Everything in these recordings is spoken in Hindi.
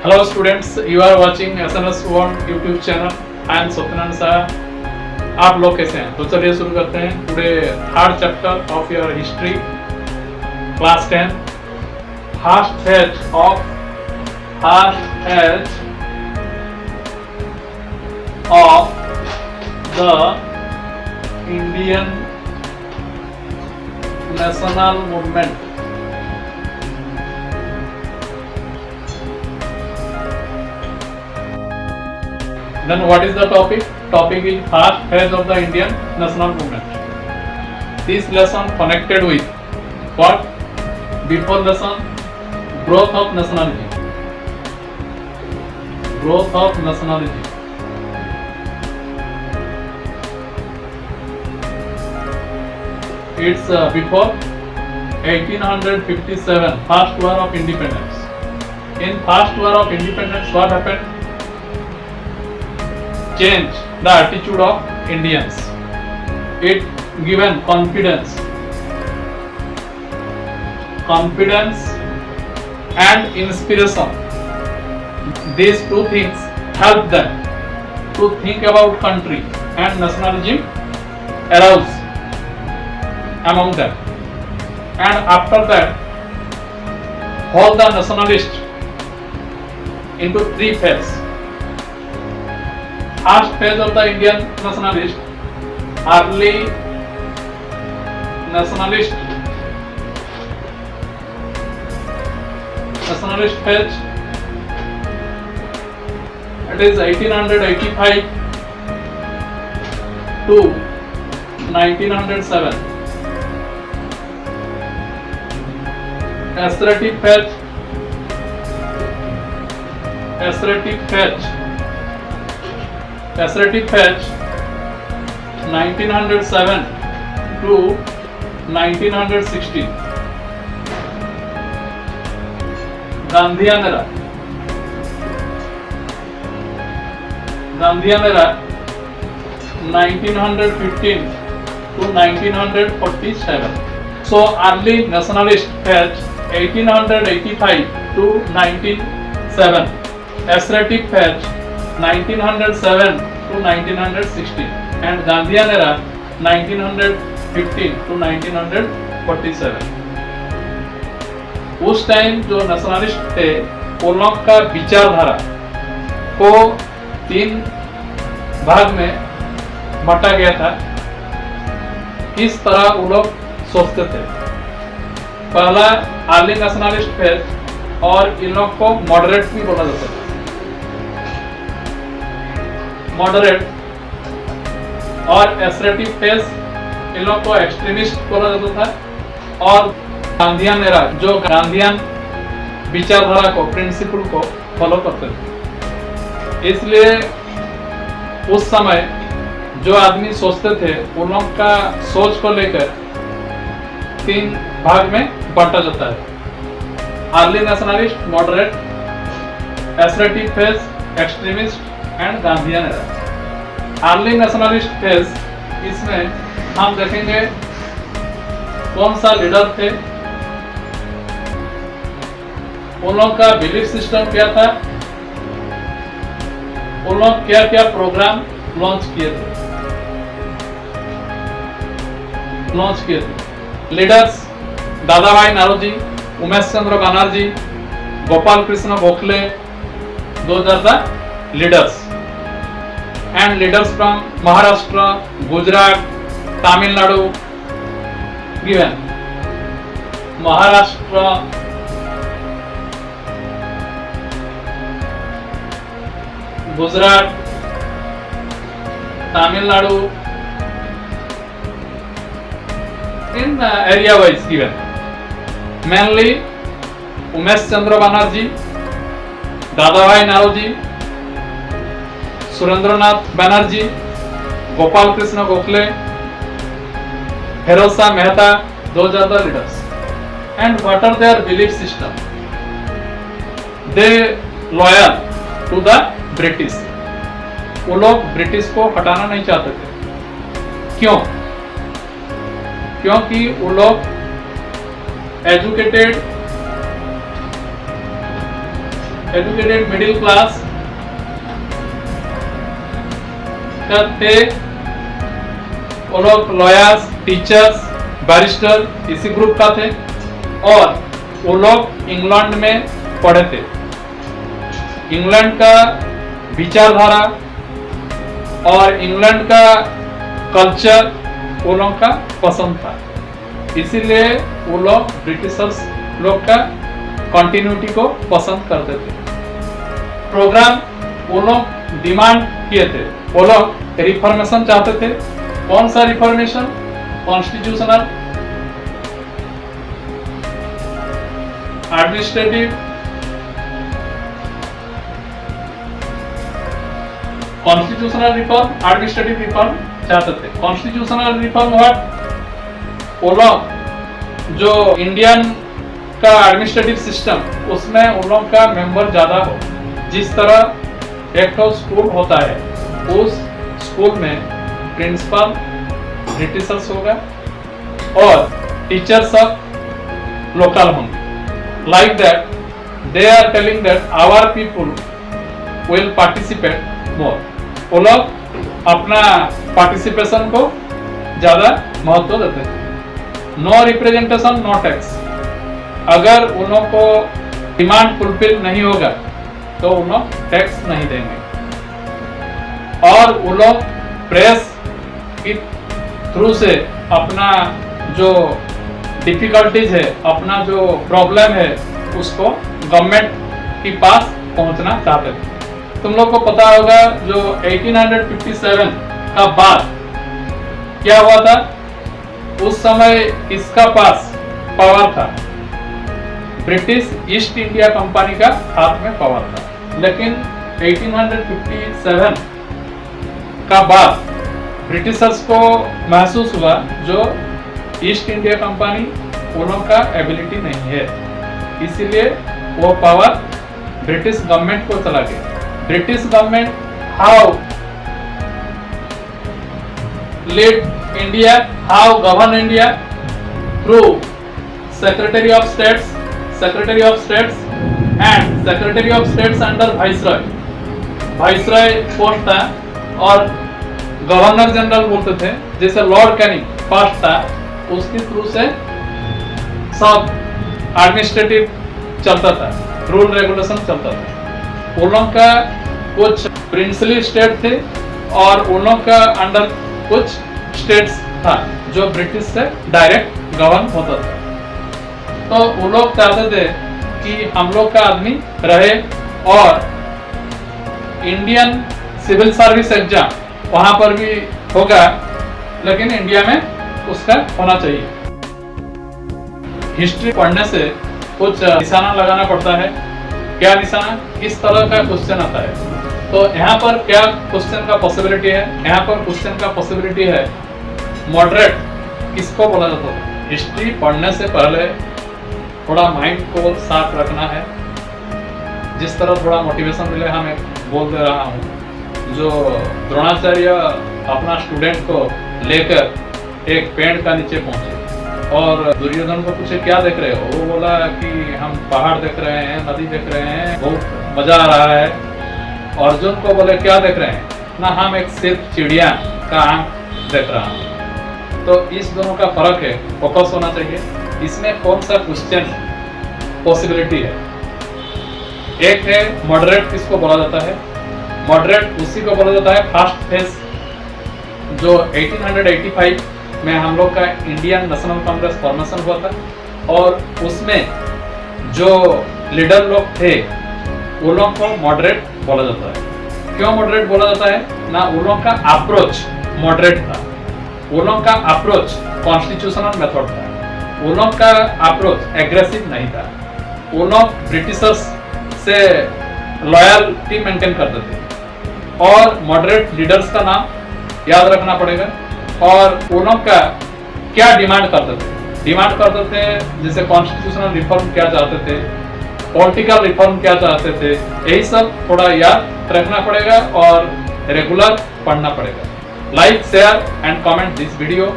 Hello students, you are watching SNS One YouTube channel. I am Satyanand Saha. आप लोग कैसे हैं? तो चलिए शुरू करते हैं. Today third chapter of your history class 10. First phase of the Indian national movement. Then what is the topic? Topic is first phase of the Indian national movement. This lesson connected with what? Before lesson, growth of nationality. Growth of nationality. It's before 1857, first war of independence. In first war of independence, what happened? Change the attitude of Indians. It given confidence and inspiration. These two things help them to think about country, and nationalism arose among them. And after that, all the nationalists into three phases. First phase of the Indian nationalist, early nationalist phase, it is 1885 to 1907. Assertive phase 1907 to 1916. Gandhian era 1915 to 1947. So early nationalist phase 1885 to 1907. Assertive phase 1907 to 1916 and Gandhian era 1915 to 1947. उस टाइम जो नेशनलिस्ट थे वो लोग का विचारधारा को तीन भाग में बांटा गया था. किस तरह वो लोग सोचते थे? पहला अर्ली नेशनलिस्ट फेज, और इन लोग को मॉडरेट भी बोला जाता था. मॉडरेट और एसरेटिव फेज, इन लोग को एक्सट्रीमिस्ट बोला जाता था. और गांधीयन एरा, जो गांधीयन विचारधारा को, प्रिंसिपल को फॉलो करते थे. इसलिए उस समय जो आदमी सोचते थे उन लोग का सोच को लेकर तीन भाग में बांटा जाता है. Early nationalist, moderate, assertive phase, extremist and Gandhian era. Early nationalist phase, इसमें हम देखेंगे कौन सा लीडर थे, उन लोग का बिलीफ सिस्टम क्या था, उन लोग क्या क्या प्रोग्राम लॉन्च किए थे. लीडर्स दादा भाई Naoroji, Umesh Chandra Banerjee, Gopal Krishna Gokhale, those are the leaders. And leaders from Maharashtra, Gujarat, Tamil Nadu given. Maharashtra, Gujarat, Tamil Nadu in area wise given. Mainly Umesh Chandra Banerjee, Dadabhai Naoroji, Surendranath Banerjee, Gopal Krishna Gokhale, Firoz Shah Mehta, those are the leaders. And what are their belief system? They loyal to the British. वो लोग ब्रिटिश को हटाना नहीं चाहते थे. क्यों? क्योंकि वो लोग एजुकेटेड एजुकेटेड मिडिल क्लास का थे। वो लोग लॉयर्स, टीचर्स, बैरिस्टर इसी ग्रुप का थे और वो लोग इंग्लैंड में पढ़े थे। इंग्लैंड का विचारधारा और इंग्लैंड का कल्चर वो लोग का पसंद था, इसीलिए वो लोग ब्रिटिशर्स लोग का कंटिन्यूटी को पसंद करते थे। प्रोग्राम वो लोग डिमांड किए थे, वो लोग रिफॉर्मेशन चाहते थे। कौन सा reformation? Constitutional, administrative, constitutional reform, administrative reform चाहते थे। Constitutional reform what? वो लोग जो इंडियन का एडमिनिस्ट्रेटिव सिस्टम उसमें उन लोग का मेंबर ज्यादा हो। जिस तरह एक तो स्कूल होता है, उस स्कूल में प्रिंसिपल ब्रिटिशर्स होगा और टीचर सब लोकल होंगे। Like that they are telling that our people will participate more. वो लोग अपना पार्टिसिपेशन को ज्यादा महत्व देते हैं। No representation, no tax. अगर उन लोग को डिमांड फुलफिल नहीं होगा तो उन लोग टैक्स नहीं देंगे। और वो लोग प्रेस के थ्रू से अपना जो डिफिकल्टीज है, अपना जो प्रॉब्लम है, उसको गवर्नमेंट के पास पहुंचना चाहते थे। तुम लोग को पता होगा जो 1857 का बाद क्या हुआ था, उस समय इसका पास पावर था, ब्रिटिश ईस्ट इंडिया कंपनी का हाथ में पावर था। लेकिन 1857 का बाद ब्रिटिशर्स को महसूस हुआ जो ईस्ट इंडिया कंपनी उन का एबिलिटी नहीं है, इसीलिए वो पावर ब्रिटिश गवर्नमेंट को चला गया। British government how lead India, how govern India? Through secretary of states, secretary of states and secretary of states under viceroy. Viceroy post था और गवर्नर जनरल बोलते थे, जैसे लॉर्ड कैनिंग फर्स्ट था, उसके थ्रू से सब एडमिनिस्ट्रेटिव चलता था, रूल रेगुलेशन चलता था। उन लोग का कुछ प्रिंसली स्टेट थे और उन लोग का अंडर कुछ स्टेट्स था जो ब्रिटिश से डायरेक्ट गवर्न होता था। तो वो लोग चाहते थे कि हम लोग का आदमी रहे और इंडियन सिविल सर्विस एग्जाम वहां पर भी होगा, लेकिन इंडिया में उसका होना चाहिए। हिस्ट्री पढ़ने से कुछ निशाना लगाना पड़ता है। क्या निशाना? किस तरह का क्वेश्चन आता है। तो यहाँ पर क्या क्वेश्चन का पॉसिबिलिटी है? यहाँ पर क्वेश्चन का पॉसिबिलिटी है मॉडरेट। किसको बोला जाता है? हिस्ट्री पढ़ने से पहले थोड़ा माइंड को साफ रखना है। जिस तरह थोड़ा मोटिवेशन मिले, मैं बोल दे रहा हूँ। जो द्रोणाचार्य अपना स्टूडेंट को लेकर एक पेड़ का नीचे पहुंचे और दुर्योधन को पूछे क्या देख रहे हो? वो बोला कि हम पहाड़ देख रहे हैं, नदी देख रहे हैं, बहुत मजा आ रहा है। अर्जुन को बोले क्या देख रहे हैं? ना, हम एक सिर्फ चिड़िया का आंख देख रहा हूँ। तो इस दोनों का फर्क है, फोकस होना चाहिए। इसमें कौन सा क्वेश्चन पॉसिबिलिटी है? एक है मॉडरेट। किसको बोला जाता है? मॉडरेट उसी को बोला जाता है फर्स्ट फेज जो 1885 में हम लोग का इंडियन नेशनल कांग्रेस फॉर्मेशन हुआ था और उसमें जो लीडर लोग थे वो लोग को मॉडरेट बोला जाता है। क्यों मॉडरेट बोला जाता है? ना, वो लोग का अप्रोच मॉडरेट था, वो लोग का अप्रोच कॉन्स्टिट्यूशनल मेथड था, वो लोग का अप्रोच एग्रेसिव नहीं था, वो लोग ब्रिटिशर्स से लॉयल्टी मेंटेन करते थे। और मॉडरेट लीडर्स का नाम याद रखना पड़ेगा। और वो लोग का क्या डिमांड करते थे? डिमांड करते थे जैसे कॉन्स्टिट्यूशनल रिफॉर्म क्या चाहते थे, पॉलिटिकल रिफॉर्म क्या चाहते थे, यही सब थोड़ा याद रखना पड़ेगा और रेगुलर पढ़ना पड़ेगा। Like, share and comment this video.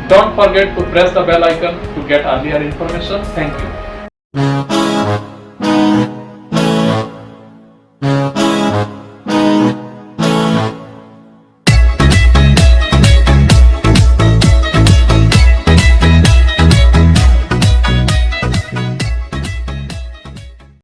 Don't forget to press the bell icon to get earlier information. Thank you.